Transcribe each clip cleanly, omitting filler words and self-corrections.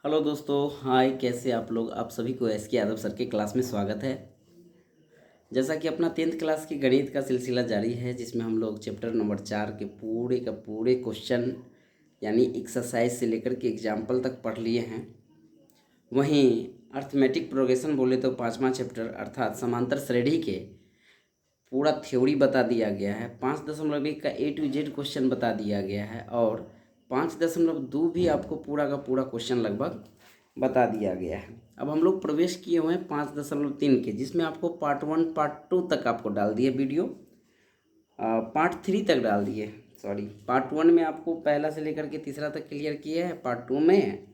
Hello दोस्तों, हाय। कैसे आप लोग? आप सभी को एस के यादव सर के क्लास में स्वागत है। जैसा कि अपना 10th क्लास की गणित का सिलसिला जारी है, जिसमें हम लोग चैप्टर नंबर 4 के पूरे का पूरे क्वेश्चन यानी एक्सरसाइज से लेकर के एग्जाम्पल तक पढ़ लिए हैं। वहीं अर्थमेटिक प्रोग्रेशन बोले तो 5वां चैप्टर अर्थात समांतर श्रेणी के पूरा थ्योरी बता दिया गया है। 5.1 का A to Z क्वेश्चन बता दिया गया है और 5.2 भी आपको पूरा का पूरा क्वेश्चन लगभग बता दिया गया है। अब हम लोग प्रवेश किए हुए हैं 5.3 के, जिसमें आपको पार्ट 1 पार्ट 2 तक आपको डाल दिए वीडियो, पार्ट 3 तक डाल दिए। सॉरी, पार्ट 1 में आपको पहला से लेकर के तीसरा तक क्लियर किए हैं। पार्ट 2 में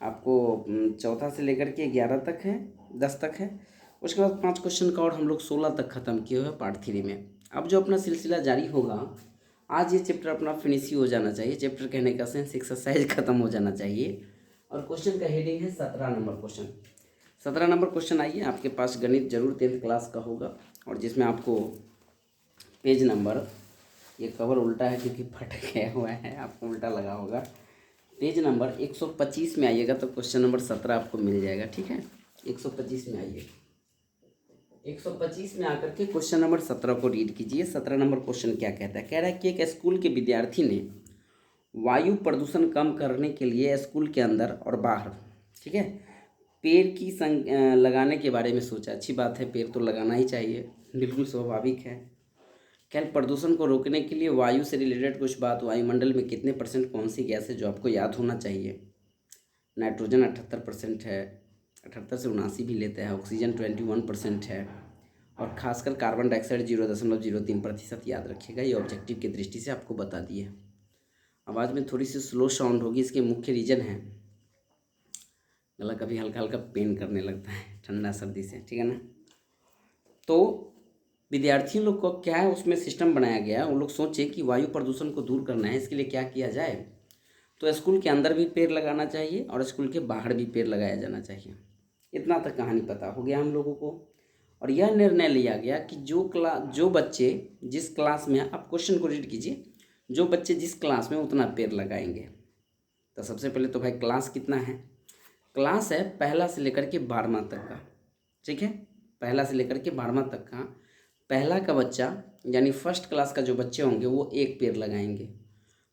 आपको चौथा से लेकर के 11 तक है, 10 तक है। उसके बाद 5 क्वेश्चन का और हम लोग 16 तक ख़त्म किए हुए पार्ट 3 में। अब जो अपना सिलसिला जारी होगा, आज ये चैप्टर अपना फिनिश ही हो जाना चाहिए। चैप्टर कहने का सेंस एक्सरसाइज ख़त्म हो जाना चाहिए। और क्वेश्चन का हेडिंग है 17 नंबर क्वेश्चन। 17 नंबर क्वेश्चन आइए, आपके पास गणित जरूर 10th क्लास का होगा और जिसमें आपको पेज नंबर, ये कवर उल्टा है क्योंकि फट गया हुआ है, आपको उल्टा लगा होगा। पेज नंबर 125 में आइएगा तो क्वेश्चन नंबर 17 आपको मिल जाएगा। ठीक है, 125 में आइए। 125 में आकर के क्वेश्चन नंबर 17 को रीड कीजिए। 17 नंबर क्वेश्चन क्या कहता है? कह रहा है कि एक स्कूल के विद्यार्थी ने वायु प्रदूषण कम करने के लिए स्कूल के अंदर और बाहर, ठीक है, पेड़ की लगाने के बारे में सोचा। अच्छी बात है, पेड़ तो लगाना ही चाहिए, बिल्कुल स्वाभाविक है। क्या प्रदूषण को रोकने के लिए वायु से रिलेटेड कुछ बात, वायुमंडल में कितने % कौन सी गैस है जो आपको याद होना चाहिए? नाइट्रोजन 78% है, 78 से 79 भी लेते हैं। ऑक्सीजन 21% है और खासकर कार्बन डाइऑक्साइड 0.03% याद रखिएगा। ये ऑब्जेक्टिव की दृष्टि से आपको बता दिए। आवाज़ में थोड़ी सी स्लो साउंड होगी, इसके मुख्य रीज़न है गला कभी हल्का हल्का पेन करने लगता है ठंडा सर्दी से, ठीक है ना। तो विद्यार्थियों लोग को क्या है, उसमें सिस्टम बनाया गया है। उन लोग सोचे कि वायु प्रदूषण को दूर करना है, इसके लिए क्या किया जाए। तो स्कूल के अंदर भी पेड़ लगाना चाहिए और स्कूल के बाहर भी पेड़ लगाया जाना चाहिए। इतना तक कहानी पता हो गया हम लोगों को। और यह निर्णय लिया गया कि जो बच्चे जिस क्लास में, आप क्वेश्चन को रीड कीजिए, जो बच्चे जिस क्लास में उतना पेड़ लगाएंगे। तो सबसे पहले तो भाई क्लास कितना है? क्लास है पहला से लेकर के 12वां तक का, ठीक है, पहला से लेकर के 12वां तक का। पहला का बच्चा यानी फर्स्ट क्लास का जो बच्चे होंगे वो 1 पेड़ लगाएंगे,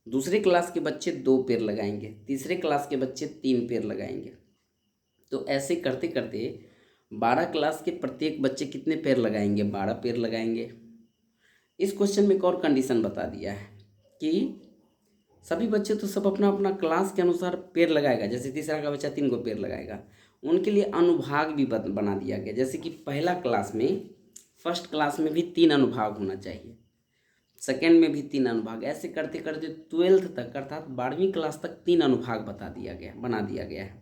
दूसरे क्लास के बच्चे 2 पेड़ लगाएंगे, तीसरे क्लास के बच्चे 3 पेड़ लगाएंगे। तो ऐसे करते करते 12 क्लास के प्रत्येक बच्चे कितने पेड़ लगाएंगे? 12 पेड़ लगाएंगे। इस क्वेश्चन में एक और कंडीशन बता दिया है कि सभी बच्चे तो सब अपना अपना क्लास के अनुसार पेड़ लगाएगा। जैसे तीसरा का बच्चा 3 को पेड़ लगाएगा, उनके लिए अनुभाग भी बना दिया गया। जैसे कि पहला क्लास में, फर्स्ट क्लास में भी 3 अनुभाग होना चाहिए, सेकेंड में भी 3 अनुभाग। ऐसे करते करते 12th तक अर्थात 12वीं क्लास तक 3 अनुभाग बना दिया गया है।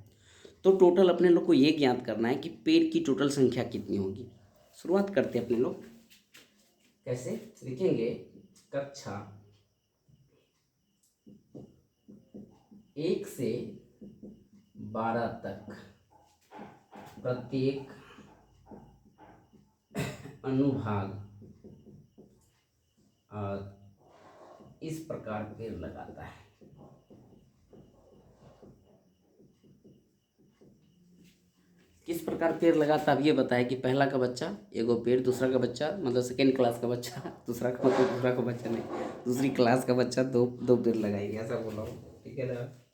तो टोटल अपने लोग को ये ज्ञात करना है कि पेड़ की टोटल संख्या कितनी होगी। शुरुआत करते हैं अपने लोग। कैसे लिखेंगे? कक्षा 1 से 12 तक प्रत्येक अनुभाग इस प्रकार पेड़ लगाता है। किस प्रकार पेड़ लगाता है अब ये बताया कि पहला का बच्चा 1 पेड़, दूसरा का बच्चा मतलब सेकेंड क्लास का बच्चा, दूसरा का मतलब दूसरा का बच्चा नहीं, दूसरी क्लास का बच्चा 2 पेड़ लगाएंगे, ऐसा बोला हूँ, ठीक है ना।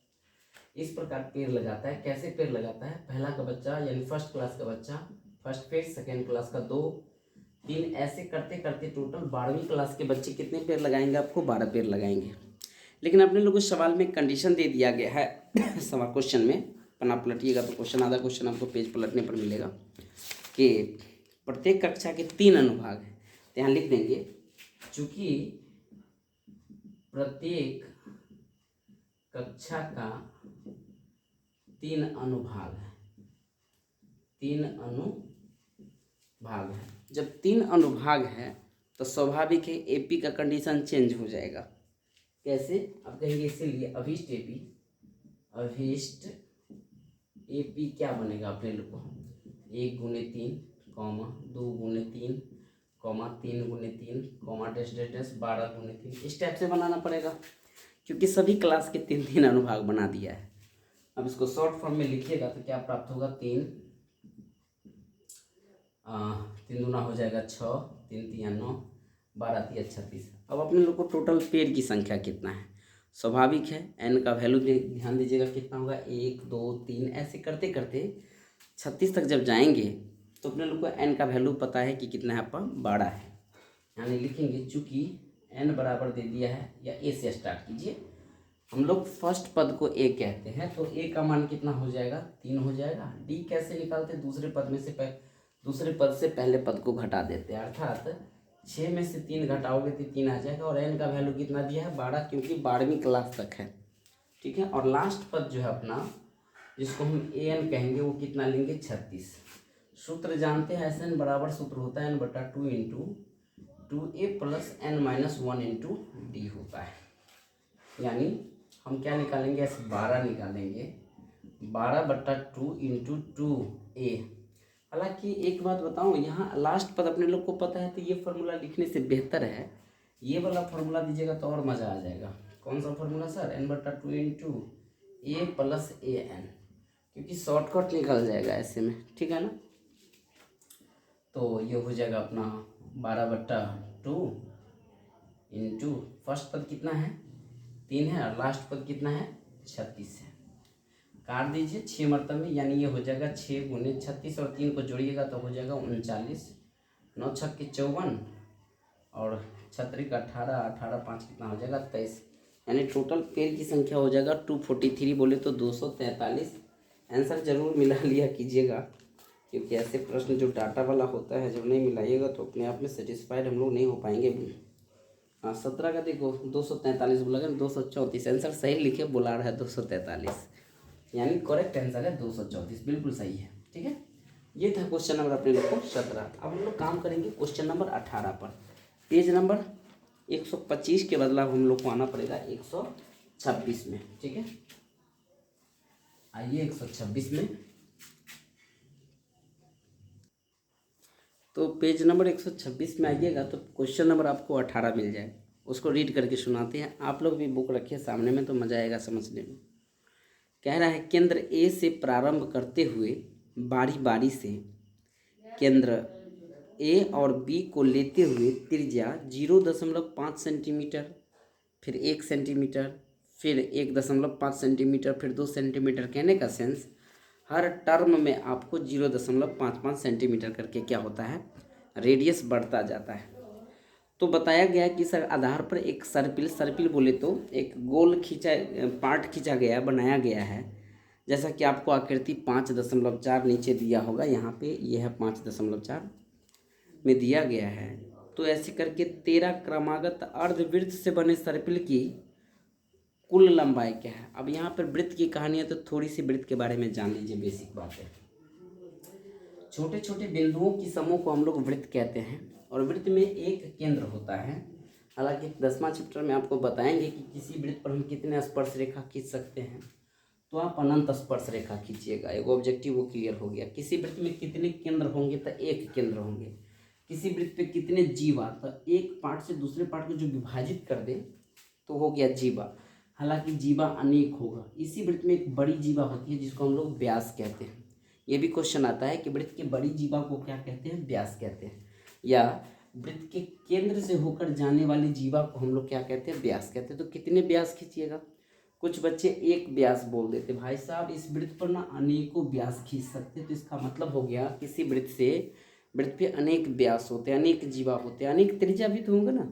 इस प्रकार पेड़ लगाता है। कैसे पेड़ लगाता है? पहला का बच्चा यानी फर्स्ट क्लास का बच्चा फर्स्ट पेड़, सेकेंड क्लास का 2, 3, ऐसे करते करते टोटल 12वीं क्लास के बच्चे कितने पेड़ लगाएंगे? आपको 12 पेड़ लगाएंगे। लेकिन अपने लोगों को सवाल में कंडीशन दे दिया गया है सवाल क्वेश्चन में, पन्ना पलटिएगा तो क्वेश्चन, आधा क्वेश्चन आपको पेज पलटने पर मिलेगा कि प्रत्येक कक्षा के 3 अनुभाग हैं। तो यहाँ लिख देंगे चूंकि प्रत्येक कक्षा का 3 अनुभाग है, 3 अनुभाग है। जब 3 अनुभाग है तो स्वाभाविक है एपी का कंडीशन चेंज हो जाएगा। कैसे? आप कहेंगे इसीलिए अभिष्ट एपी, अभिष्ट एपी क्या बनेगा अपने लोग को? 1 गुने 3 कॉमा 2 गुने 3 कॉमा 3 गुने 3 कॉमा डैश डैश डैश 12 गुने 3, इस टाइप से बनाना पड़ेगा क्योंकि सभी क्लास के 3 अनुभाग बना दिया है। अब इसको शॉर्ट फॉर्म में लिखिएगा तो क्या प्राप्त होगा, 3 3 दूना हो जाएगा 6, 3 तिया 9, 12 तिया 36। अब अपने लोग को टोटल पेड़ की संख्या कितना है, स्वाभाविक है एन का वैल्यू ध्यान दीजिएगा कितना होगा, 1 2 3 ऐसे करते करते 36 तक जब जाएंगे तो अपने लोग को एन का वैल्यू पता है कि कितना है आपका, 12 है। यानी लिखेंगे चूँकि एन बराबर दे दिया है, या ए से स्टार्ट कीजिए, हम लोग फर्स्ट पद को ए कहते हैं तो ए का मान कितना हो जाएगा, 3 हो जाएगा। डी कैसे निकालते, दूसरे पद से पहले पद को घटा देते हैं, अर्थात 6 में से 3 घटाओगे तो 3 आ जाएगा। और एन का वैल्यू कितना दिया है, 12, क्योंकि 12वीं क्लास तक है, ठीक है। और लास्ट पद जो है अपना, जिसको हम ए एन कहेंगे, वो कितना लेंगे, 36। सूत्र जानते हैं, एस एन बराबर सूत्र होता है n/2 into 2a plus n-1 into D होता है। यानी हम क्या निकालेंगे, ऐसे 12 निकालेंगे, 12/2 इंटू 2a। हालांकि एक बात बताऊं, यहाँ लास्ट पद अपने लोग को पता है तो ये फार्मूला लिखने से बेहतर है ये वाला फार्मूला दीजिएगा तो और मज़ा आ जाएगा। कौन सा formula sir, n/2 into a plus a n, क्योंकि शॉर्टकट निकल जाएगा ऐसे में, ठीक है ना। तो ये हो जाएगा अपना 12/2 इंटू फर्स्ट पद कितना है, 3 है, और लास्ट पद कितना है, 36 है। काट दीजिए 6 मरतब में, यानी ये हो जाएगा 6 गुने 36 और 3 को जोड़िएगा तो हो जाएगा 39, 9 छक्के 54 और 36 का 18, 18 5 कितना हो जाएगा, 23। यानी टोटल पेड़ की संख्या हो जाएगा 243, बोले तो 243। आंसर जरूर मिला लिया कीजिएगा, क्योंकि ऐसे प्रश्न जो डाटा वाला होता है जब नहीं मिलाइएगा तो अपने आप में सेटिस्फाइड हम लोग नहीं हो पाएंगे। हाँ 17 का देखो 243 बोला गया, 234। आंसर सही लिखे, बुला रहा है 243, यानी करेक्ट आंसर है 234, बिल्कुल सही है, ठीक है। ये था क्वेश्चन नंबर अपने लोग को 17। अब हम लोग काम करेंगे क्वेश्चन नंबर 18 पर। पेज नंबर 125 के बदला हम लोग को आना पड़ेगा 126 में, ठीक है। आइए 126 में, तो पेज नंबर 126 में आइएगा तो क्वेश्चन नंबर आपको 18 मिल जाए। उसको रीड करके सुनाते हैं, आप लोग भी बुक रखिए सामने में तो मज़ा आएगा समझने में। कह रहा है, केंद्र ए से प्रारंभ करते हुए बारी बारी से केंद्र ए और बी को लेते हुए त्रिज्या 0.5 सेंटीमीटर, फिर 1 सेंटीमीटर, फिर 1.5 सेंटीमीटर, फिर 2 सेंटीमीटर, कहने का सेंस हर टर्म में आपको 0.55 सेंटीमीटर करके क्या होता है, रेडियस बढ़ता जाता है। तो बताया गया कि इस आधार पर एक सर्पिल बोले तो एक गोल पार्ट खींचा गया, बनाया गया है। जैसा कि आपको आकृति 5.4 नीचे दिया होगा, यहाँ पे यह है 5.4 में दिया गया है। तो ऐसे करके 13 क्रमागत अर्धवृत्त से बने सर्पिल की कुल लंबाई क्या है। अब यहाँ पर वृत्त की कहानी है तो थोड़ी सी वृत्त के बारे में जान लीजिए, बेसिक बात है। छोटे छोटे बिंदुओं की समूह को हम लोग वृत्त कहते हैं, और वृत्त में एक केंद्र होता है। हालांकि 10वां चैप्टर में आपको बताएंगे कि किसी वृत्त पर हम कितने स्पर्श रेखा खींच सकते हैं, तो आप अनंत स्पर्श रेखा खींचिएगा, एक ऑब्जेक्टिव वो क्लियर हो गया। किसी वृत्त में कितने केंद्र होंगे, तो एक केंद्र होंगे। किसी वृत्त पे कितने जीवा, तो एक पार्ट से दूसरे पार्ट को जो विभाजित कर दे तो हो गया जीवा। हालांकि जीवा अनेक होगा। इसी वृत्त में एक बड़ी जीवा होती है जिसको हम लोग व्यास कहते हैं। ये भी क्वेश्चन आता है कि वृत्त के बड़ी जीवा को क्या कहते हैं, व्यास कहते हैं। या वृत्त के केंद्र से होकर जाने वाली जीवा को हम लोग क्या कहते हैं, व्यास कहते हैं। तो कितने व्यास खींचिएगा, कुछ बच्चे एक व्यास बोल देते, भाई साहब इस वृत्त पर ना अनेकों व्यास खींच सकते। तो इसका मतलब हो गया किसी वृत्त पे अनेक व्यास होते हैं, अनेक जीवा होते हैं, अनेक त्रिज्या भी तो होंगे ना।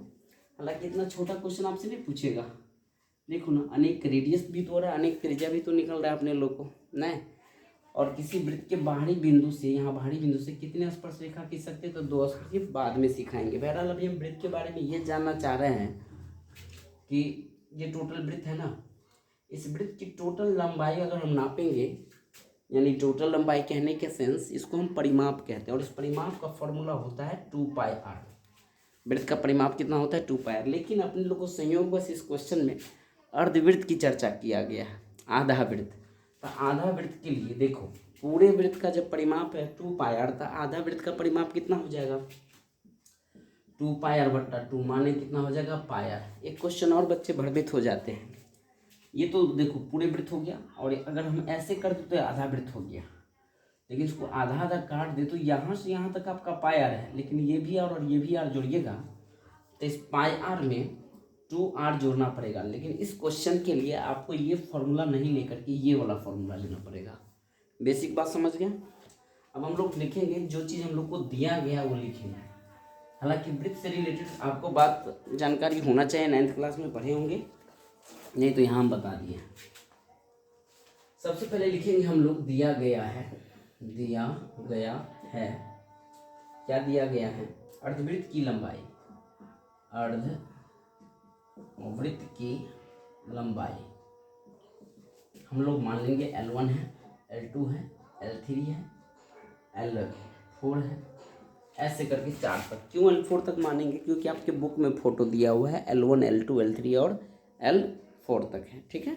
हालांकि इतना छोटा क्वेश्चन आपसे नहीं पूछेगा। देखो ना, अनेक रेडियस भी तो हो रहा है, अनेक त्रिज्या भी तो निकल रहा है अपने लोग को, नहीं। और किसी वृत्त के बाहरी बिंदु से, यहाँ बाहरी बिंदु से कितने स्पर्श रेखा खींच सकते हैं, तो 2 स्पर्श। ये बाद में सिखाएंगे। बहरहाल अभी हम वृत्त के बारे में ये जानना चाह रहे हैं कि ये टोटल वृत्त है ना, इस वृत्त की टोटल लंबाई अगर हम नापेंगे, यानी टोटल लंबाई कहने के सेंस, इसको हम परिमाप कहते हैं। और इस परिमाप का फॉर्मूला होता है 2πr। वृत्त का परिमाप कितना होता है, 2πr। लेकिन अपने लोगों को संयोगवश इस क्वेश्चन में अर्धवृत्त की चर्चा किया गया है, आधा वृत्त। तो आधा वृत्त के लिए देखो, पूरे वृत्त का जब परिमाप है 2πr, तो आधा वृत्त का परिमाप कितना हो जाएगा, 2πr/2 माने कितना हो जाएगा, πr। एक क्वेश्चन और बच्चे भ्रमित हो जाते हैं ये तो देखो पूरे वृत्त हो गया, और अगर हम ऐसे कर दे तो आधा वृत्त हो गया, लेकिन इसको आधा आधा काट दे तो यहाँ से यहाँ तक आपका पाई आर है, लेकिन ये भी आर और ये भी आर जोड़िएगा तो इस पाई आर में 2r जोड़ना पड़ेगा। लेकिन इस क्वेश्चन के लिए आपको ये फॉर्मूला नहीं लेकर के ये वाला फॉर्मूला लेना पड़ेगा। बेसिक बात समझ गया। अब हम लोग लिखेंगे जो चीज़ हम लोग को दिया गया वो लिखेंगे। हालांकि वृत्त से रिलेटेड आपको बात जानकारी होना चाहिए, 9th क्लास में पढ़े होंगे, नहीं तो यहाँ हम बता दिए। सबसे पहले लिखेंगे हम लोग दिया गया है, दिया गया है, क्या दिया गया है, अर्धवृत्त की लंबाई, अर्धवृत्त की लंबाई हम लोग मान लेंगे L1 है, L2 है, L3 है, L4 है, ऐसे करके 4 तक। क्यों L4 तक मानेंगे? क्योंकि आपके बुक में फोटो दिया हुआ है L1, L2, L3 और L4 तक है। ठीक है,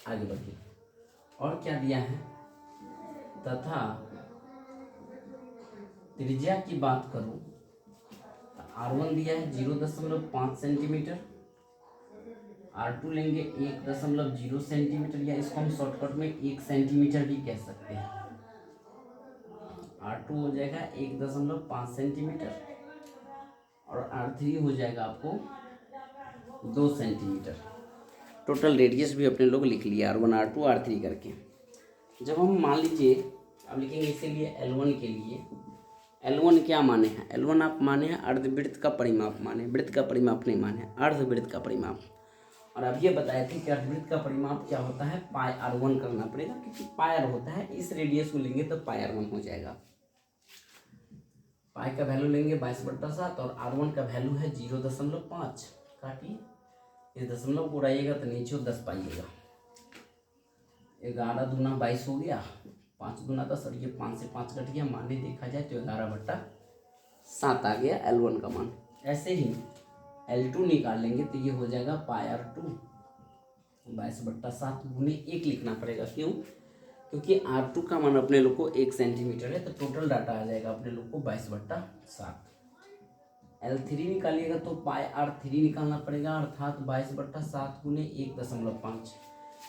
आगे बढ़िए। और क्या दिया है, तथा त्रिज्या की बात करूं तो R1 दिया है 0.5 सेंटीमीटर, R2 लेंगे 1.0 सेंटीमीटर, या इसको हम शॉर्टकट में 1 सेंटीमीटर भी कह सकते हैं। R2 हो जाएगा 1.5 सेंटीमीटर और R3 हो जाएगा आपको 2 सेंटीमीटर। टोटल रेडियस भी अपने लोग लिख लिया R1, R2, R3 करके। जब हम मान लीजिए, अब लिखेंगे इसीलिए L1 के लिए, L1 क्या माने हैं, L1 आप माने हैं अर्धवृत्त का परिमाप माने, वृत्त का परिमाप नहीं माने, अर्धवृत्त का परिमाप। और अब ये बताए थे कि अर्धवृत्त का परिमाप क्या होता है, पाई R1 करना पड़ेगा, क्योंकि पाई R होता है, इस रेडियस को लेंगे तो पाई R1 हो जाएगा। पाई का वैल्यू लेंगे 22/7 और R1 का वैल्यू है 0.5। काटिए, इस दशमलव को उड़ाइएगा तो नीचे 10 पाइएगा। 11 दूना 22 हो गया, 5 दूना 10, और ये 5 से 5 कट गया, माने देखा जाए तो 11/7 आ गया L1 का मान। ऐसे ही L2 निकाल लेंगे तो ये हो जाएगा पाई R2 22/7 गुने 1 लिखना पड़ेगा। क्यों? क्योंकि R2 का मान अपने लोग को 1 सेंटीमीटर है, तो टोटल डाटा आ जाएगा अपने लोग को 22/7। L3 निकालिएगा तो पाई R3 निकालना पड़ेगा, अर्थात 22/7 गुने 1.5,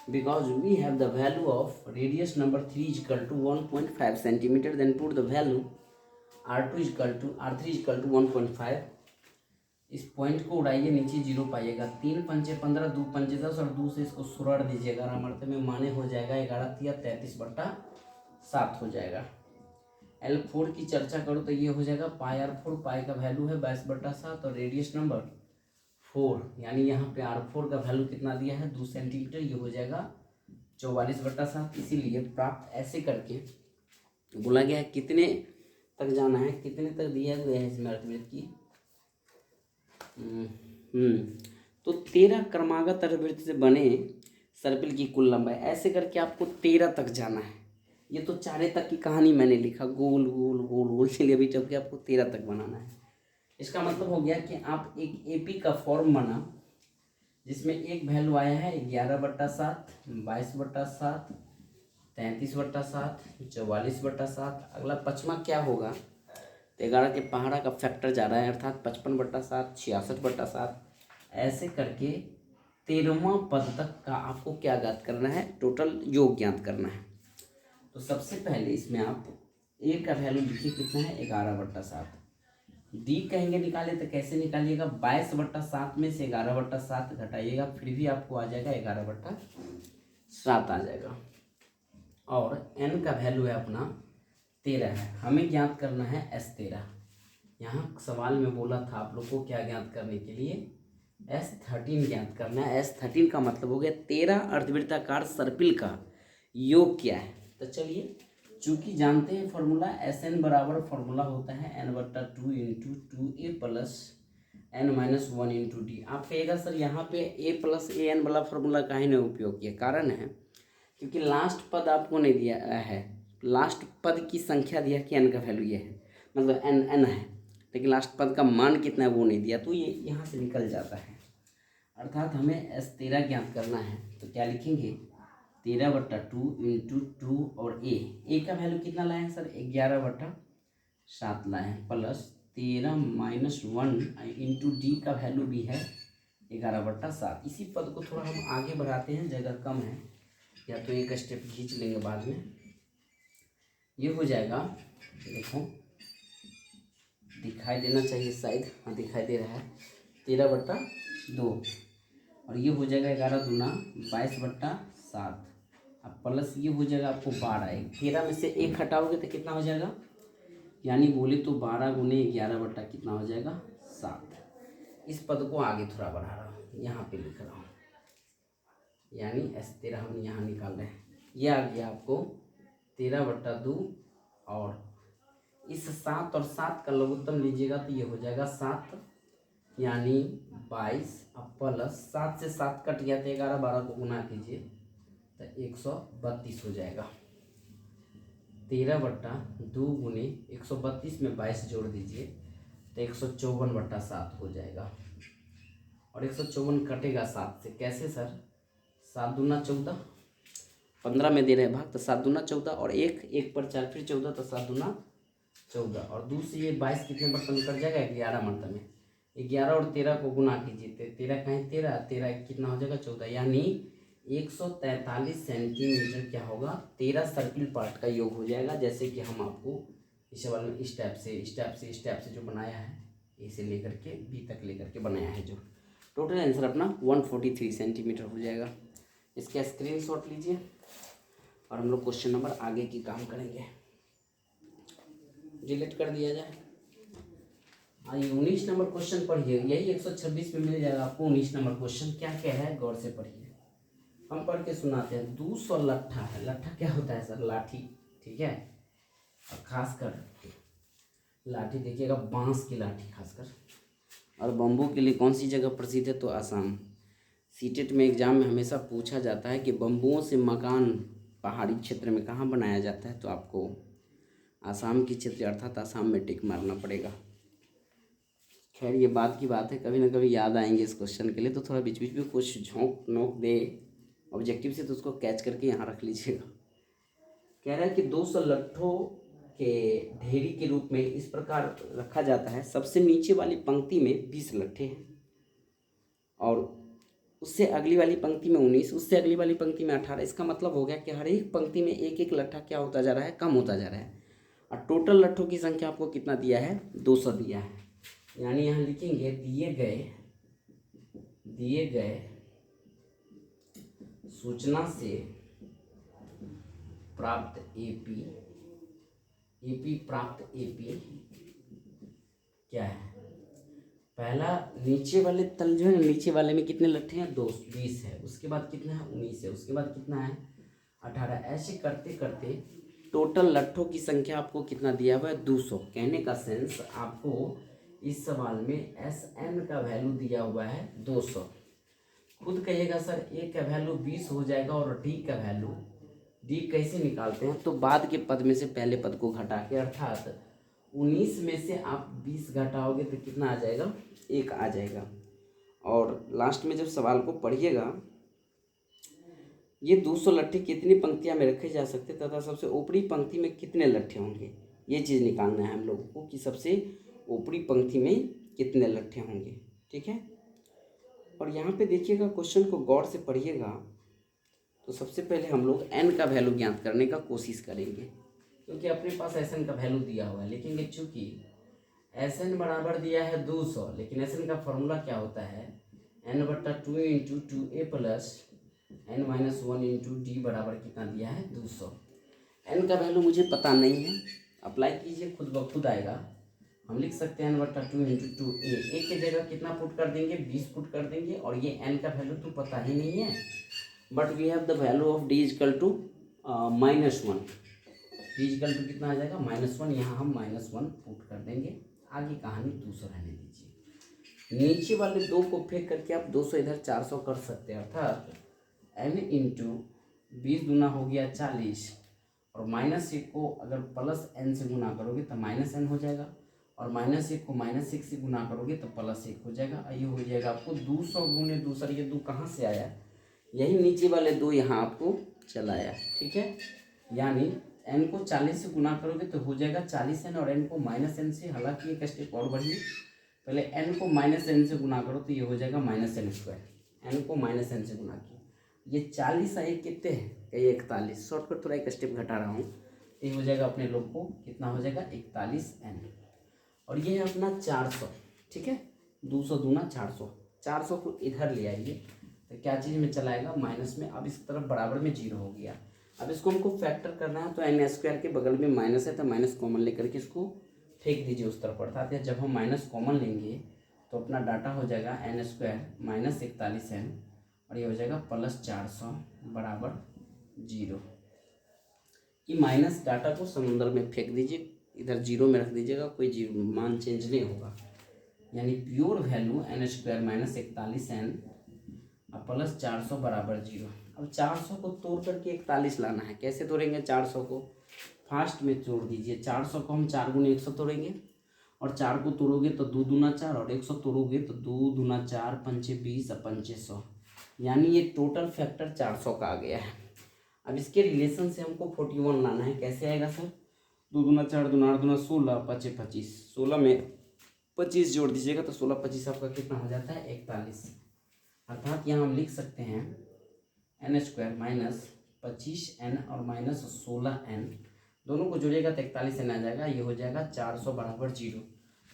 because we have the value of radius number 3 is equal to 1.5 centimeter, then put the value R3 is equal to 1.5। इस पॉइंट को उड़ाइए, नीचे 0 पाइएगा, 3 पंचे 15, 2 पंचे 10 और 2 से इसको सुरड़ दीजिए 11 मरते में, माने हो जाएगा 11 × 33/7 हो जाएगा। L4 की चर्चा करो तो ये हो जाएगा पाई R4, पाई का वैल्यू है 22/7 और रेडियस नंबर 4, यानी यहाँ पे R4 का वैल्यू कितना दिया है 2 सेंटीमीटर, ये हो जाएगा 44/7। इसीलिए प्राप्त ऐसे करके बोला गया है कितने तक जाना है, कितने तक दिया गया है इसमें अर्धवृत्त की, तो 13 क्रमागत अर्धवृत्त से बने सर्पिल की कुल लंबाई, ऐसे करके आपको 13 तक जाना है। ये तो 4 तक की कहानी मैंने लिखा, गोल गोल गोल गोल, चलिए अभी जबकि आपको 13 तक बनाना है। इसका मतलब हो गया कि आप एक एपी का फॉर्म बना जिसमें एक वैल्यू आया है 11/7, 22/7, 33/7, 44/7। अगला 5वां क्या होगा, तो 11 के पहाड़ा का फैक्टर जा रहा है, अर्थात 55/7, 66/7, ऐसे करके 13वां पद तक का आपको क्या ज्ञात करना है, टोटल योग ज्ञात करना है। तो सबसे पहले इसमें आप ए का वैल्यू लिखिए, कितना है 11/7। डी कहेंगे निकाले तो कैसे निकालिएगा, 22/7 में से 11/7 घटाइएगा, फिर भी आपको आ जाएगा 11/7 आ जाएगा। और एन का वैल्यू है अपना 13 है, हमें ज्ञात करना है S13। यहाँ सवाल में बोला था आप लोग को क्या ज्ञात करने के लिए, S13 ज्ञात करना है। S13 का मतलब हो गया 13 अर्धवृत्ताकार सर्पिल का योग क्या है। तो चलिए, चूंकि जानते हैं फॉर्मूला SN बराबर फॉर्मूला होता है n/2 × 2a + n - 1 × d। आप कहिएगा सर यहाँ पे a + an वाला फॉर्मूला काहे ने उपयोग किया, कारण है क्योंकि लास्ट पद आपको नहीं दिया है, लास्ट पद की संख्या दिया कि n का वैल्यू ये है, मतलब n है, लेकिन लास्ट पद का मान कितना है वो नहीं दिया, तो ये यहाँ से निकल जाता है। अर्थात हमें S13 ज्ञात करना है, तो क्या लिखेंगे 13/2 × 2 और ए का वैल्यू कितना लाए हैं सर 11/7 लाए हैं, प्लस 13 - 1 × डी का वैल्यू भी है 11/7। इसी पद को थोड़ा हम आगे बढ़ाते हैं, जगह कम है, या तो एक स्टेप खींच लेंगे बाद में। ये हो जाएगा, देखो दिखाई देना चाहिए शायद, हाँ दिखाई दे रहा है, 13/2। और ये हो जाएगा 11 दूना 22/7। अब प्लस ये हो जाएगा आपको 12। 13 में से 1 हटाओगे तो कितना हो जाएगा, यानी बोले तो 12 गुने 11 कितना हो जाएगा 7। इस पद को आगे थोड़ा बढ़ा रहा हूँ, यहाँ पे लिख रहा हूँ, यानी S13 हम यहाँ निकाल रहे हैं। ये आ गया आपको 13/2। और इस 7 और 7 का लघुत्तम लीजिएगा तो ये हो जाएगा 7, यानी 22। अब प्लस 7 से 7 कट गया तो 11, 12 को गुना कीजिए तो 132 हो जाएगा। 13/2 गुने 132 में 22 जोड़ दीजिए तो 154/7 हो जाएगा। और 154 कटेगा 7 से, कैसे सर, 7 दूना 14, 15 में दे रहे हैं भाग, तो 7 दूना 14 और 1 पर 4 फिर 14, तो 7 दूना 14। और 2 से ये 22 कितने बर्तन में कट जाएगा, 11 मरतबे में। 11 और 13 को गुना कीजिए तो 13 कहीं 13, 13 कितना हो जाएगा 14, यानी 143 सेंटीमीटर क्या होगा, 13 सर्किल पार्ट का योग हो जाएगा। जैसे कि हम आपको इस वाले में इस टाइप से जो बनाया है, ए से लेकर के बी तक लेकर के बनाया है, जो टोटल आंसर अपना 143 सेंटीमीटर हो जाएगा। इसका स्क्रीनशॉट लीजिए और हम लोग क्वेश्चन नंबर आगे की काम करेंगे। डिलीट कर दिया जाए। आइए 19 नंबर क्वेश्चन पढ़िए, यही 126 में मिल जाएगा आपको। 19 नंबर क्वेश्चन क्या कह रहा है, गौर से पढ़िए, हम पढ़ के सुनाते हैं। 200 लट्ठा है। लट्ठा क्या होता है सर, लाठी, ठीक है। और खासकर लाठी देखिएगा, बांस की लाठी खासकर। और बम्बू के लिए कौन सी जगह प्रसिद्ध है, तो आसाम। सीटेट में एग्जाम में हमेशा पूछा जाता है कि बम्बुओं से मकान पहाड़ी क्षेत्र में कहाँ बनाया जाता है, तो आपको आसाम की क्षेत्र अर्थात आसाम में टिक मारना पड़ेगा। खैर ये बात की बात है, कभी ना कभी याद आएंगे इस क्वेश्चन के लिए, तो थोड़ा बीच बीच में कुछ झोंक नोक दे ऑब्जेक्टिव से, तो उसको कैच करके यहाँ रख लीजिएगा। कह रहा है कि 200 लट्ठों के ढेरी के रूप में इस प्रकार रखा जाता है। सबसे नीचे वाली पंक्ति में 20 लट्ठे हैं, और उससे अगली वाली पंक्ति में 19, उससे अगली वाली पंक्ति में 18। इसका मतलब हो गया कि हर एक पंक्ति में एक एक लट्ठा क्या होता जा रहा है, कम होता जा रहा है। और टोटल लट्ठों की संख्या आपको कितना दिया है, 200 दिया है। यानी यहाँ लिखेंगे दिए गए सूचना से प्राप्त एपी क्या है। पहला नीचे वाले तल जो है, नीचे वाले में कितने लट्ठे हैं, 20 है। उसके बाद कितना है, 19 है। उसके बाद कितना है, 18। ऐसे करते करते टोटल लट्ठों की संख्या आपको कितना दिया हुआ है, 200। कहने का सेंस आपको इस सवाल में Sn का वैल्यू दिया हुआ है 200। खुद कहिएगा सर ए का वैल्यू 20 हो जाएगा, और डी का वैल्यू, डी कैसे निकालते हैं, तो बाद के पद में से पहले पद को घटा के, अर्थात 19 में से आप 20 घटाओगे तो कितना आ जाएगा, 1 आ जाएगा। और लास्ट में जब सवाल को पढ़िएगा, ये 200 लट्ठे कितनी पंक्तियां में रखे जा सकते तथा सबसे ऊपरी पंक्ति में कितने लट्ठे होंगे, ये चीज़ निकालना है हम लोगों को कि सबसे ऊपरी पंक्ति में कितने लट्ठे होंगे, ठीक है। और यहाँ पे देखिएगा, क्वेश्चन को गौर से पढ़िएगा, तो सबसे पहले हम लोग n का वैल्यू ज्ञात करने का कोशिश करेंगे, क्योंकि अपने पास Sn का वैल्यू दिया हुआ है। लेकिन चूँकि Sn बराबर दिया है 200, लेकिन Sn का फॉर्मूला क्या होता है, n/2 × 2a plus n-1 × d बराबर कितना दिया है, 200। n का वैल्यू मुझे पता नहीं है, अप्लाई कीजिए, खुद ब खुद आएगा। हम लिख सकते हैं n/2 × 2a, a की जगह कितना पुट कर देंगे, 20 पुट कर देंगे। और ये n का वैल्यू तो पता ही नहीं है, but we have the value of d =-1। d कितना आ जाएगा, -1। यहाँ हम -1 पुट कर देंगे। आगे कहानी 200 रहने दीजिए। नीचे वाले 2 को फेंक करके आप 200 इधर 400 कर सकते हैं, अर्थात n × 20 दूना हो गया 40, और -1 को अगर +n से गुना करोगे तो -n हो जाएगा, और -1 को -1 से गुना करोगे तो +1 हो जाएगा। ये हो जाएगा आपको 200 गुने 200। ये 2 कहाँ से आया, यही नीचे वाले 2 यहाँ आपको चलाया, ठीक है। यानी n को 40 से गुना करोगे तो हो जाएगा 40n, और n को -n से, हालांकि एक स्टेप और बढ़िए, पहले n को माइनस एन से गुना करो तो ये हो जाएगा माइनस एन स्क्वायर। n को माइनस एन से गुना किया, ये 40 आई कितने हैं, ये 41। शॉर्टकट थोड़ा एक स्टेप घटा रहा हूँ, ये हो जाएगा अपने लोग को कितना हो जाएगा 41n। और ये है अपना 400, ठीक है, 200 दूना 400, 400 को इधर ले आइए तो क्या चीज़ में चलाएगा, माइनस में। अब इस तरफ बराबर में 0 हो गया। अब इसको हमको फैक्टर करना है तो एन स्क्वायर के बगल में माइनस है तो माइनस कॉमन लेकर के इसको फेंक दीजिए उस तरफ। अर्थात जब हम माइनस कॉमन लेंगे तो अपना डाटा हो जाएगा एन स्क्वायर माइनस 41n और ये हो जाएगा प्लस 400 बराबर 0। ये माइनस डाटा को समुद्र में फेंक दीजिए, इधर 0 में रख दीजिएगा, कोई 0 मान चेंज नहीं होगा। यानी pure value n square minus 41n और प्लस 400 बराबर 0। अब 400 को तोड़ करके 41 लाना है। कैसे तोड़ेंगे 400 को, फास्ट में तोड़ दीजिए। 400 को हम 4 गुने 100 तोड़ेंगे और 4 को तोड़ोगे तो 2 दूना 4 और 100 तोड़ोगे तो 2 दूना 4 पंचे 20 और पंचे 100, यानी ये टोटल फैक्टर 400 का आ गया है। अब इसके रिलेशन से हमको 41 लाना है। कैसे आएगा सर, 2 दूना 4 दूना 8 दूना 16 पचे 25, 16 में 25 जोड़ दीजिएगा तो 16 25 आपका कितना हो जाता है 41। अर्थात यहाँ हम लिख सकते हैं एन स्क्वायर माइनस 25n और माइनस 16n, दोनों को जोड़िएगा तो 41n आ जाएगा। ये हो जाएगा 400 बराबर 0।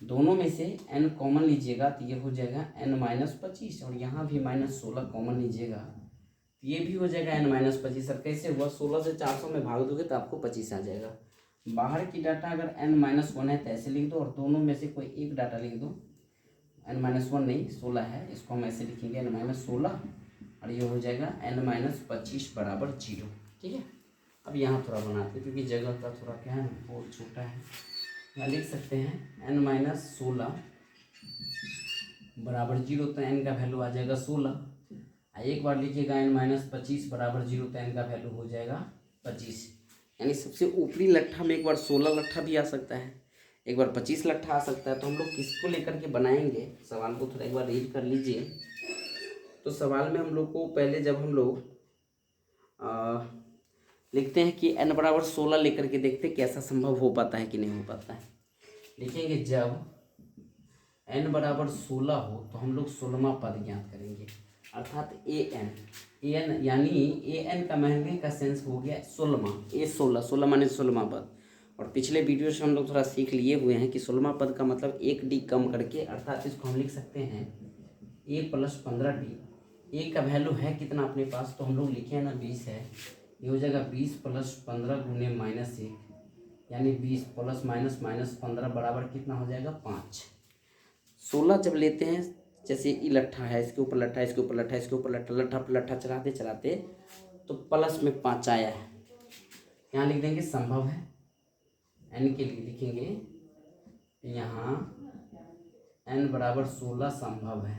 दोनों में से n कॉमन लीजिएगा तो ये हो जाएगा n माइनस 25 और यहाँ भी माइनस 16 कॉमन लीजिएगा तो ये भी हो जाएगा n माइनस 25। सर कैसे हुआ, 16 से 400 में भाग दोगे तो आपको 25 आ जाएगा। बाहर की डाटा अगर n माइनस 1 है तो ऐसे लिख दो और दोनों में से कोई एक डाटा लिख दो। n माइनस 1 नहीं 16 है, इसको हम ऐसे लिखेंगे n माइनस 16 और ये हो जाएगा n माइनस 25 बराबर 0। ठीक है, अब यहाँ थोड़ा बनाते हैं क्योंकि जगह का थोड़ा क्या है बहुत छोटा है। यहाँ लिख सकते हैं n माइनस 16 बराबर 0 तो n का वैल्यू आ जाएगा 16। एक बार लिखिएगा n माइनस 25 बराबर 0 तो n का वैल्यू हो जाएगा 25। यानी सबसे ऊपरी लट्ठा में एक बार 16 लट्ठा भी आ सकता है, एक बार 25 लट्ठा आ सकता है। तो हम लोग किसको लेकर के बनाएंगे, सवाल को थोड़ा एक बार रीड कर लीजिए। तो सवाल में हम लोग को पहले जब हम लोग लिखते हैं कि n बराबर 16 लेकर के देखते कि ऐसा संभव हो पाता है कि नहीं हो पाता है। लिखेंगे जब n बराबर 16 हो तो हम लोग 16वां पद ज्ञात करेंगे। अर्थात an यानी an का महंगे का सेंस हो गया 16वां, A16 माने 16वां पद। और पिछले वीडियो से हम लोग थोड़ा सीख लिए हुए हैं कि 16वां पद का मतलब 1 डी कम करके, अर्थात इसको हम लिख सकते हैं a प्लस 15d। a का वैल्यू है कितना अपने पास, तो हम लोग लिखे हैं ना 20 है, ये हो जाएगा 20 प्लस 15 गुने माइनस 1, यानी 20 प्लस माइनस माइनस 15 बराबर कितना हो जाएगा 5। 16 जब लेते हैं, जैसे ई लट्ठा है, इसके ऊपर लट्ठा, इसके ऊपर लट्ठा, इसके ऊपर लट्ठा, लट्ठा पर लट्ठा चलाते चलाते तो प्लस में 5 आया है। यहाँ लिख देंगे संभव है, n के लिए लिखेंगे यहाँ n बराबर 16 संभव है।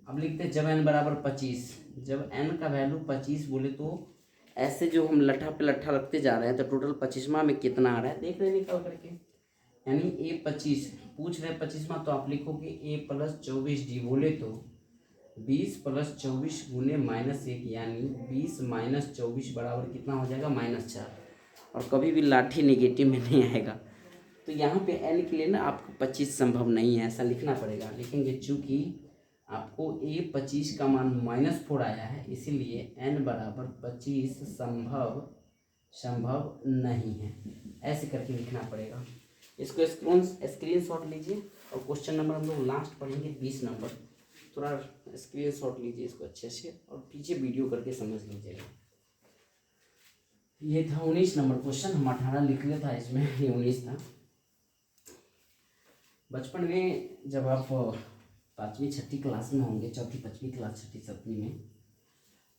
अब लिखते हैं जब n बराबर 25, जब n का वैल्यू 25 बोले तो ऐसे जो हम लट्ठा पे लट्ठा रखते जा रहे हैं तो टोटल 25वां में कितना आ रहा है देख रहे हैं निकाल करके। यानी a25 पूछ रहे 25वां तो आप लिखोगे a प्लस 24d, बोले तो 20 प्लस 24 गुने माइनस 1, यानी 20 माइनस 24 बराबर कितना हो जाएगा -4। और कभी भी लाठी नेगेटिव में नहीं आएगा। तो यहाँ पे n के लिए ना आपको 25 संभव नहीं है, ऐसा लिखना पड़ेगा। लिखेंगे चूँकि आपको a25 का मान -4 आया है, इसीलिए n बराबर 25 संभव नहीं है, ऐसे करके लिखना पड़ेगा। इसको स्क्रीनशॉट लीजिए और क्वेश्चन नंबर हम लोग लास्ट पढ़ेंगे 20 नंबर। थोड़ा स्क्रीनशॉट लीजिए इसको अच्छे से और पीछे वीडियो करके समझ लीजिएगा। ये था 19 नंबर क्वेश्चन, हम 18 लिख लिया था इसमें, ये 19 था। बचपन में जब आप 5वीं 6ठी क्लास में होंगे, 4ठी 5वीं क्लास 6ठी 7वीं में,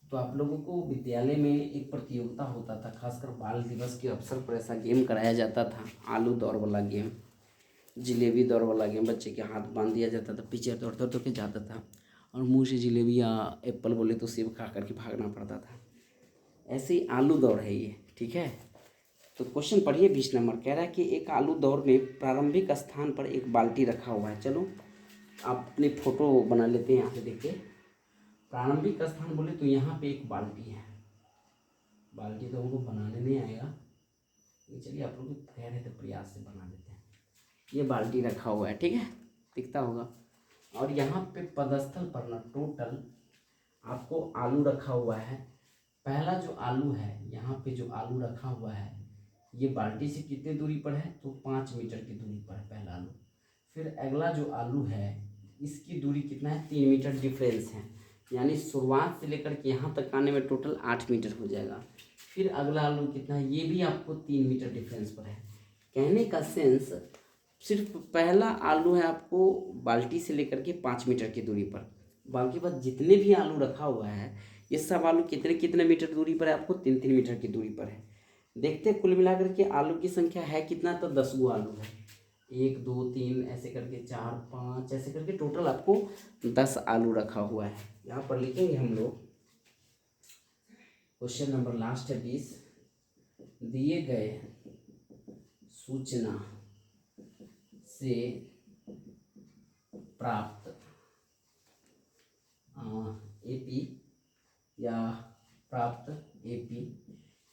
तो आप लोगों को विद्यालय में एक प्रतियोगिता होता था, खासकर बाल दिवस के अवसर पर ऐसा गेम कराया जाता था, आलू दौड़ वाला गेम, जलेबी दौड़ वाला गेम। बच्चे के हाथ बांध दिया जाता था, पीछे दौड़ दौड़ के जाता था और मुंह से जलेबी या एप्पल बोले तो सेब खा करके भागना पड़ता था। ऐसे ही आलू दौड़ है ये, ठीक है। तो क्वेश्चन पढ़िए 20 नंबर, कह रहा है कि एक आलू दौड़ में प्रारंभिक स्थान पर एक बाल्टी रखा हुआ है। चलो आप अपनी फ़ोटो बना लेते हैं, यहाँ पे देखिए। प्रारंभिक स्थान बोले तो यहाँ पे एक बाल्टी है, बाल्टी तो हमको बनाने नहीं आएगा, चलिए आप लोग कह रहे थे प्रयास से बना लेते हैं। ये बाल्टी रखा हुआ है, ठीक है। दिखता होगा। और यहाँ पे पदस्थल पर ना टोटल आपको आलू रखा हुआ है। पहला जो आलू है, यहाँ पे जो आलू रखा हुआ है ये बाल्टी से कितने दूरी पर है, तो 5 मीटर की दूरी पर है पहला आलू। फिर अगला जो आलू है इसकी दूरी कितना है, 3 मीटर डिफरेंस है, यानी शुरुआत से लेकर के यहाँ तक आने में टोटल 8 मीटर हो जाएगा। फिर अगला आलू कितना है, ये भी आपको 3 मीटर डिफरेंस पर है। कहने का सेंस सिर्फ पहला आलू है आपको बाल्टी से लेकर के 5 मीटर की दूरी पर, बाकी बात जितने भी आलू रखा हुआ है ये सब आलू कितने कितने मीटर दूरी पर है, आपको 3-3 मीटर की दूरी पर है। देखते हैं कुल मिलाकर के आलू की संख्या है कितना, तो 10 गो आलू है, 1 2 3 ऐसे करके 4 5 ऐसे करके टोटल आपको 10 आलू रखा हुआ है। यहाँ पर लिखेंगे हम लोग क्वेश्चन नंबर लास्ट है 20, दिए गए सूचना से प्राप्त एपी या प्राप्त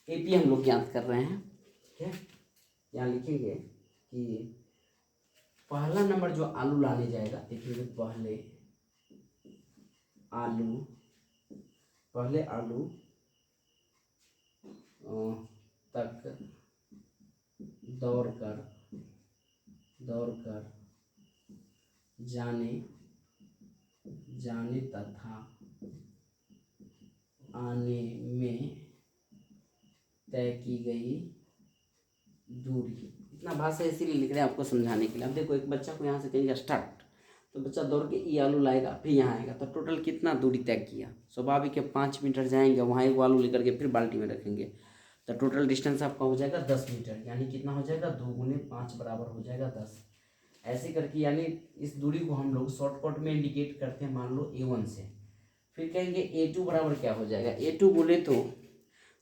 एपी हम लोग ज्ञात कर रहे हैं। ठीक है, यहाँ लिखेंगे कि पहला नंबर जो आलू लाने जाएगा, देखिए पहले आलू तक दौड़कर जाने तथा आने में तय की गई दूरी। इतना भाषा इसीलिए लिख रहे हैं आपको समझाने के लिए। अब देखो एक बच्चा को यहाँ से कहेंगे स्टार्ट, तो बच्चा दौड़ के ये आलू लाएगा, फिर यहाँ आएगा, तो टोटल कितना दूरी तय किया, स्वाभाविक है 5 मीटर जाएंगे, वहाँ एक आलू लेकर के फिर बाल्टी में रखेंगे, तो टोटल डिस्टेंस आपका हो जाएगा 10 मीटर, यानी कितना हो जाएगा 2 गुने 5 बराबर हो जाएगा 10। ऐसे करके यानी इस दूरी को हम लोग शॉर्टकट में इंडिकेट करते हैं, मान लो A1 से। फिर कहेंगे A2 बराबर क्या हो जाएगा, A2 बोले तो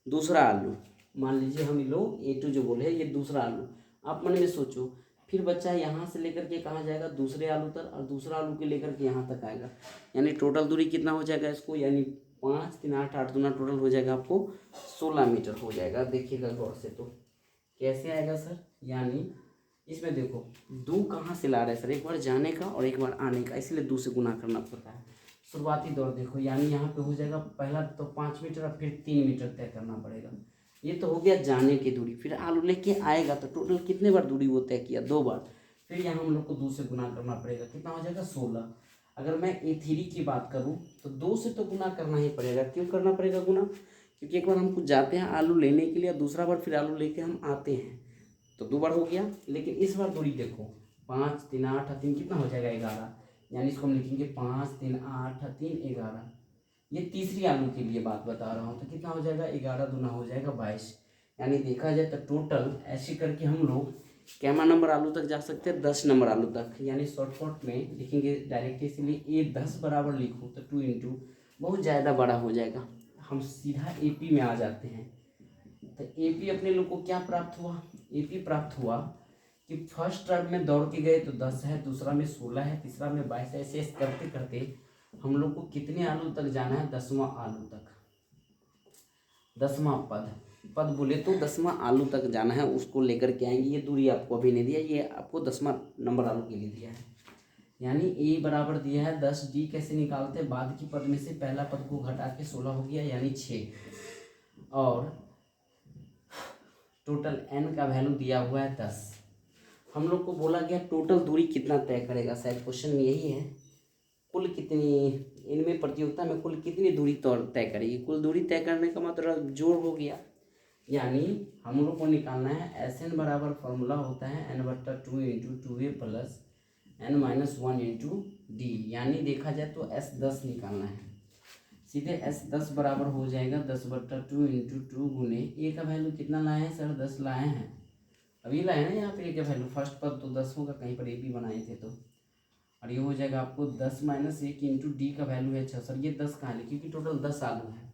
दूसरा आलू, मान लीजिए हम लोग A2 जो बोले ये दूसरा आलू, आप मन में सोचो। फिर बच्चा यहाँ से लेकर के कहाँ जाएगा, दूसरे आलू तक, और दूसरा आलू के लेकर के यहाँ तक आएगा, यानी टोटल दूरी कितना हो जाएगा इसको, यानी 5 3 8 8 दूना टोटल हो जाएगा आपको 16 मीटर हो जाएगा। देखिएगा गौर से, तो कैसे आएगा सर, यानी इसमें देखो 2 कहाँ से ला रहे हैं सर, एक बार जाने का और एक बार आने का, इसलिए 2 से गुना करना पड़ता है। शुरुआती दौर देखो, यानी यहाँ पे हो जाएगा पहला तो 5 मीटर और फिर 3 मीटर तय करना पड़ेगा। ये तो हो गया जाने की दूरी। फिर आलू लेके आएगा तो टोटल कितने बार दूरी वो तय किया, 2 बार। फिर यहाँ हम लोग को 2 से गुना करना पड़ेगा, कितना हो जाएगा 16। अगर मैं A3 की बात करूँ तो 2 से तो गुना करना ही पड़ेगा। क्यों करना पड़ेगा गुना, क्योंकि एक बार हम कुछ जाते हैं आलू लेने के लिए, दूसरा बार फिर आलू लेके हम आते हैं, तो 2 बार हो गया। लेकिन इस बार दूरी देखो 5 3 8 3 कितना हो जाएगा 11, यानी इसको हम लिखेंगे 5 3 8 3 11। ये तीसरी आलू के लिए बात बता रहा हूँ, तो कितना हो जाएगा 11 दूना हो जाएगा 22। यानी देखा जाए तो टोटल ऐसे करके हम लोग कैमा नंबर आलू तक जा सकते हैं, 10 नंबर आलू तक। यानी शॉर्टकट में लिखेंगे डायरेक्ट, इसीलिए A10 बराबर लिखो तो 2 इंटू बहुत ज़्यादा बड़ा हो जाएगा, हम सीधा AP में आ जाते हैं। तो AP अपने लोग को क्या प्राप्त हुआ, AP प्राप्त हुआ कि फर्स्ट टर्म में दौड़ के गए तो 10 है, दूसरा में 16 है, तीसरा में 22 है। ऐसे करते करते हम लोग को कितने आलू तक जाना है, 10वां आलू तक, 10वां पद बोले तो 10वां आलू तक जाना है, उसको लेकर के आएंगे। ये दूरी आपको अभी नहीं दिया, ये आपको 10वां नंबर आलू के लिए दिया है। यानी A बराबर दिया है 10, D कैसे निकालते हैं, बाद की पद में से पहला पद को घटा के 16 हो गया, यानी 6, और टोटल N का वैल्यू दिया हुआ है 10। हम लोग को बोला गया टोटल दूरी कितना तय करेगा, शायद क्वेश्चन में यही है, कुल कितनी इनमें प्रतियोगिता में कुल कितनी दूरी तय करेगी। कुल दूरी तय करने का मतलब जोड़ हो गया, यानी हम लोग को निकालना है SN बराबर फॉर्मूला होता है N/2 into 2A plus N-1 into D, यानी देखा जाए तो S10 निकालना है। सीधे S10 बराबर हो जाएगा 10/2 इंटू 2 गुने A का वैल्यू कितना लाए हैं सर, 10 लाए हैं, अभी लाए हैं ना यहाँ पे A का वैल्यू, फर्स्ट पद तो 10 होगा, कहीं पर AP बनाए थे तो, और ये हो जाएगा आपको 10 - 1 इंटू D का वैल्यू है 6। सर ये 10 कहाँ है, क्योंकि टोटल 10 आलू है,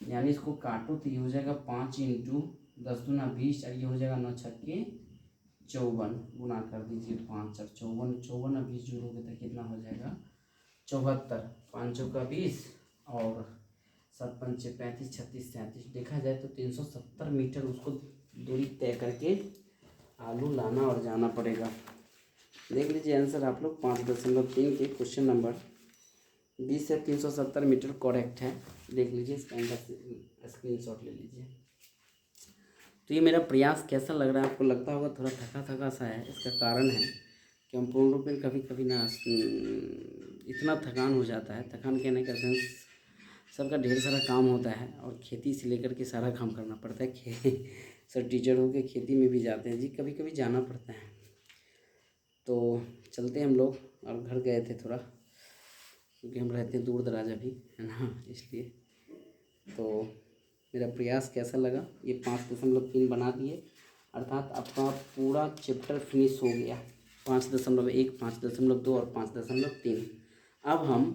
यानी इसको काटो तो ये हो जाएगा 5 इंटू 10 दूना 20, और ये हो जाएगा 9 छक्के 54, गुना कर दीजिए 5 और 54, 54 और 20 जोड़ोगे तो कितना हो जाएगा 74, 5 चौका 20 और 7 पंचे 35 36 37। देखा जाए तो 370 मीटर उसको दूरी तय करके आलू लाना और जाना पड़ेगा। देख लीजिए आंसर आप लोग 5.3 के क्वेश्चन नंबर 20 से 370 मीटर करेक्ट है। देख लीजिए, इसका आंसर स्क्रीनशॉट ले लीजिए। तो ये मेरा प्रयास कैसा लग रहा है आपको? लगता होगा थोड़ा थका थका सा है। इसका कारण है कि हम पूर्ण रूप में कभी कभी ना इतना थकान हो जाता है। थकान कहने का सेंस, सबका ढेर सारा काम होता है और खेती से लेकर के सारा काम करना पड़ता है। सर टीचर हो के खेती में भी जाते हैं जी, कभी कभी जाना पड़ता है। तो चलते हैं हम लोग, और घर गए थे थोड़ा, क्योंकि हम रहते हैं दूर दराज अभी, है ना, इसलिए। तो मेरा प्रयास कैसा लगा? ये 5.3 बना दिए, अर्थात आपका पूरा चैप्टर फिनिश हो गया। 5.1, 5.2 और 5.3। अब हम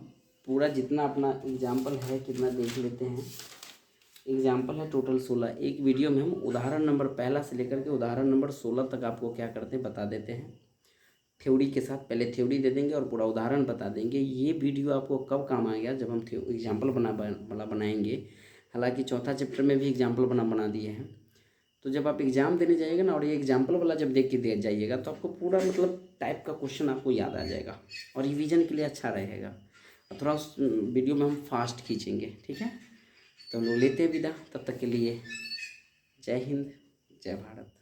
पूरा जितना अपना एग्जाम्पल है कितना देख लेते हैं। एग्जाम्पल है टोटल 16। एक वीडियो में हम उदाहरण नंबर पहला से लेकर के उदाहरण नंबर 16 तक आपको क्या करते हैं बता देते हैं, थ्योरी के साथ। पहले थ्योरी दे देंगे और पूरा उदाहरण बता देंगे। ये वीडियो आपको कब काम आएगा? जब हम एग्जाम्पल बनाएंगे। हालांकि चौथा चैप्टर में भी एग्जाम्पल बना दिए हैं। तो जब आप एग्ज़ाम देने जाइएगा ना, और ये एग्जाम्पल वाला जब देख के दे जाइएगा, तो आपको पूरा मतलब टाइप का क्वेश्चन आपको याद आ जाएगा और रिवीजन के लिए अच्छा रहेगा। और थोड़ा उस वीडियो में हम फास्ट खींचेंगे, ठीक है? तो हम लोग लेते हैं विदा, तब तक के लिए जय हिंद, जय भारत।